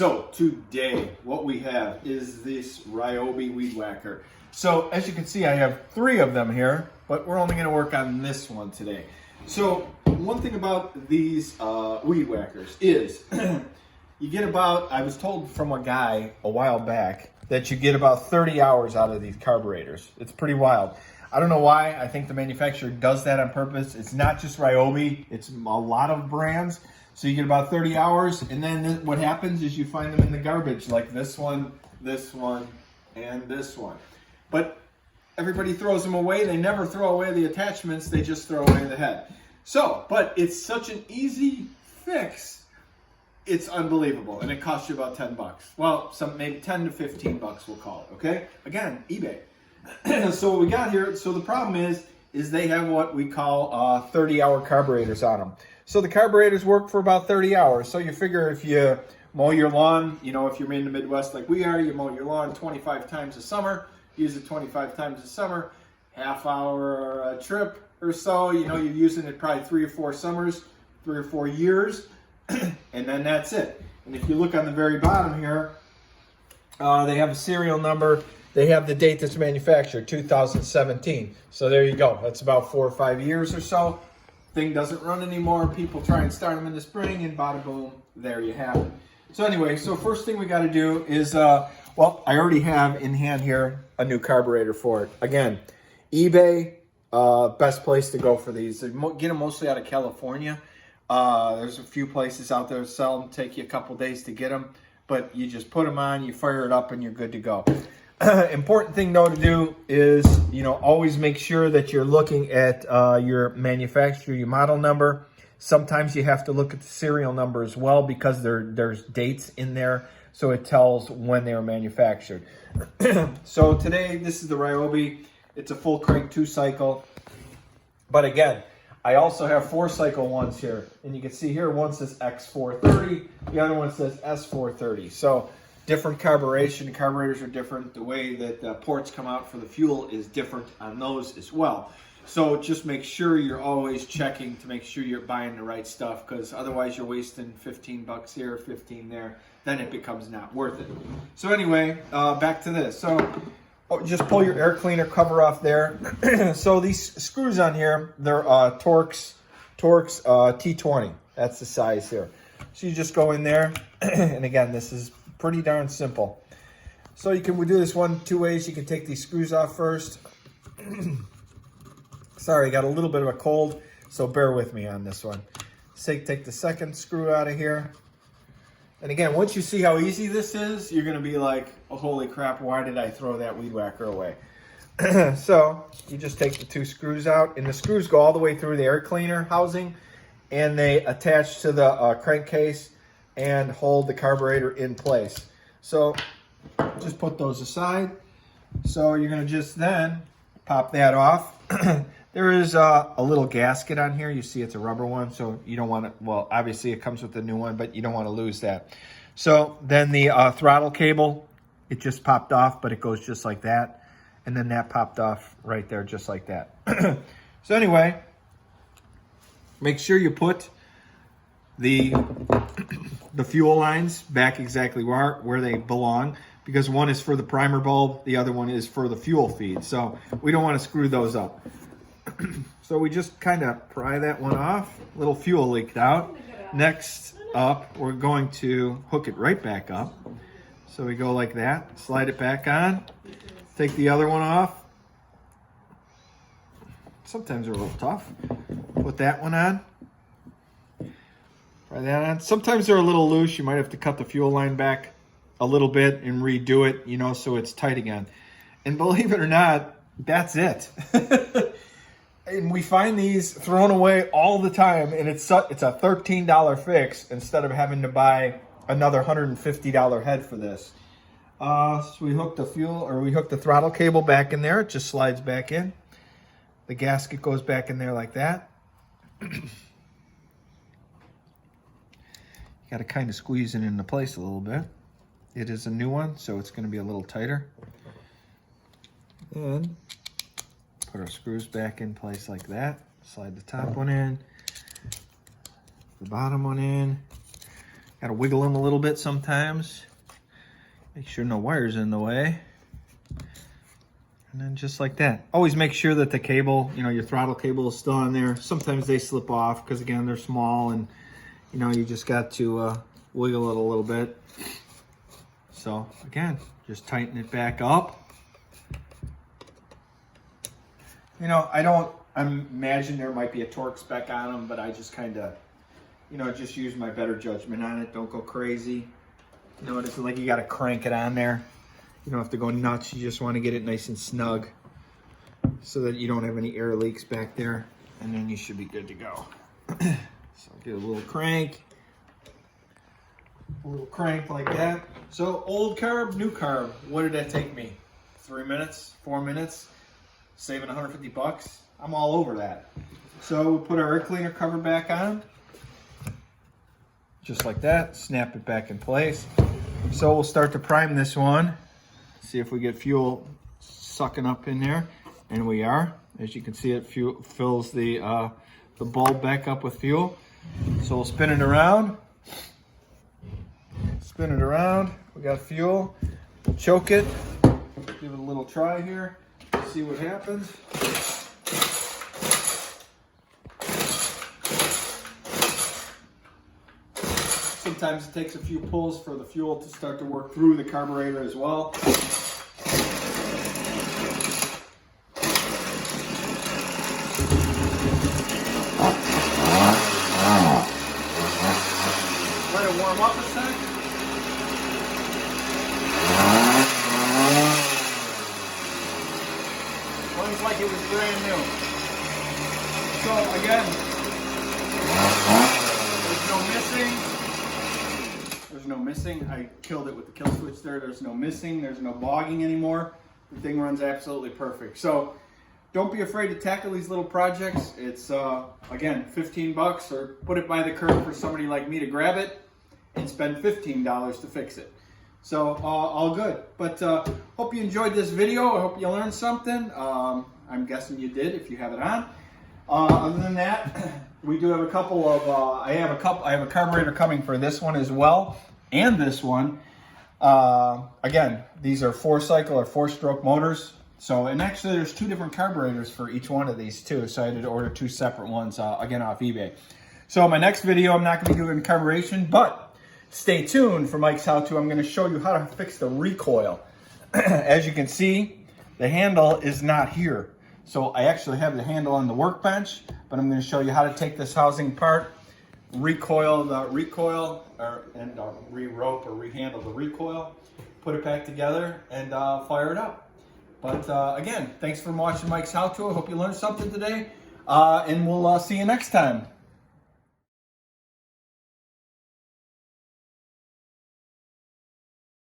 So today what we have is this Ryobi weed whacker. So as you can see, I have 3 of them here, but we're only going to work on this one today. So one thing about these weed whackers is you get about, I was told from a guy a while back that you get about 30 hours out of these carburetors. It's pretty wild. I don't know why. I think the manufacturer does that on purpose. It's not just Ryobi, it's a lot of brands. So you get about 30 hours, and then what happens is you find them in the garbage, like this one, and this one. But everybody throws them away. They never throw away the attachments. They just throw away the head. So, but it's such an easy fix. It's unbelievable, and it costs you about 10 bucks. Well, maybe 10 to 15 bucks we'll call it, okay? Again, eBay. So what we got here, so the problem is they have what we call 30-hour carburetors on them. So the carburetors work for about 30 hours. So you figure if you mow your lawn, you know, if you're in the Midwest like we are, you mow your lawn 25 times a summer, use it 25 times a summer, half-hour trip or so, you know, you're using it probably 3 or 4 summers, 3 or 4 years, and then that's it. And if you look on the very bottom here, they have a serial number. They have the date that's manufactured, 2017. So there you go. That's about 4 or 5 years or so. Thing doesn't run anymore. People try and start them in the spring, and bada boom, there you have it. So anyway, so first thing we got to do is, well, I already have in hand here a new carburetor for it. Again, eBay, best place to go for these. They get them mostly out of California. There's a few places out there that sell them. Take you a couple days to get them, but you just put them on, you fire it up, and you're good to go. Important thing though to do is, you know, always make sure that you're looking at your manufacturer, your model number. Sometimes you have to look at the serial number as well because there's dates in there, so it tells when they were manufactured. So today, this is the Ryobi. It's a full crank 2-cycle. But again, I also have 4-cycle ones here. And you can see here, one says X430, the other one says S430. So different carburation. Carburetors are different. The way that the ports come out for the fuel is different on those as well. So just make sure you're always checking to make sure you're buying the right stuff, because otherwise you're wasting 15 bucks here, 15 there. Then it becomes not worth it. So anyway, back to this. So just pull your air cleaner cover off there. So these screws on here, they're Torx T20. That's the size here. So you just go in there, and again, this is pretty darn simple. So we do this 2 ways. You can take these screws off first. Sorry, I got a little bit of a cold, so bear with me on this one. So take the second screw out of here. And again, once you see how easy this is, you're gonna be like, oh, holy crap, why did I throw that weed whacker away? So you just take the 2 screws out, and the screws go all the way through the air cleaner housing, and they attach to the crankcase and hold the carburetor in place. So just put those aside. So you're gonna just then pop that off. There is a little gasket on here. You see it's a rubber one, so you don't want to, well, obviously it comes with the new one, but you don't want to lose that. So then the throttle cable, it just popped off, but it goes just like that. And then that popped off right there, just like that. So anyway, make sure you put the fuel lines back exactly where they belong, because one is for the primer bulb, the other one is for the fuel feed. So we don't want to screw those up. So we just kind of pry that one off. A little fuel leaked out. Next up, we're going to hook it right back up. So we go like that, slide it back on, take the other one off. Sometimes they're a little tough. Put that one on. Try that on. Sometimes they're a little loose. You might have to cut the fuel line back a little bit and redo it, you know, so it's tight again. And believe it or not, that's it. And we find these thrown away all the time, and it's a $13 fix instead of having to buy another $150 head for this. So we hook the throttle cable back in there. It just slides back in. The gasket goes back in there like that. Got to kind of squeeze it into place a little bit. It is a new one, so it's going to be a little tighter. And put our screws back in place like that. Slide the top one in, the bottom one in. Gotta wiggle them a little bit sometimes. Make sure no wire's in the way. And then just like that. Always make sure that the cable, you know, your throttle cable is still on there. Sometimes they slip off because, again, they're small, and, you know, you just got to wiggle it a little bit. So, again, just tighten it back up. You know, I imagine there might be a torque spec on them, but I just kind of, you know, just use my better judgment on it. Don't go crazy. You know, it isn't like you got to crank it on there. You don't have to go nuts. You just want to get it nice and snug so that you don't have any air leaks back there, and then you should be good to go. So get a little crank like that. So old carb, new carb. What did that take me? 3 minutes, 4 minutes, saving 150 bucks. I'm all over that. So we'll put our air cleaner cover back on, just like that. Snap it back in place. So we'll start to prime this one. See if we get fuel sucking up in there, and we are. As you can see, it fills the bulb back up with fuel. So we'll spin it around. Spin it around. We got fuel. We'll choke it. Give it a little try here. See what happens. Sometimes it takes a few pulls for the fuel to start to work through the carburetor as well. Let it warm up a sec. Runs like it was brand new. So again, there's no missing. There's no missing. I killed it with the kill switch there. There's no missing. There's no bogging anymore. The thing runs absolutely perfect. So don't be afraid to tackle these little projects. It's, again, 15 bucks, or put it by the curb for somebody like me to grab it and spend $15 to fix it. So all good. But hope you enjoyed this video. I hope you learned something. I'm guessing you did if you have it on. Other than that, we do have a couple of, I have a carburetor coming for this one as well, and this one. Again, these are 4-cycle or 4-stroke motors. So, and actually there's 2 different carburetors for each one of these too. So I had to order 2 separate ones, again, off eBay. So my next video, I'm not going to be doing carburation, but stay tuned for Mike's How To. I'm going to show you how to fix the recoil. As you can see, the handle is not here. So I actually have the handle on the workbench, but I'm going to show you how to take this housing apart, recoil the recoil, and re-rope or re-handle the recoil, put it back together, and fire it up. But again, thanks for watching Mike's How To. I hope you learned something today, and we'll see you next time.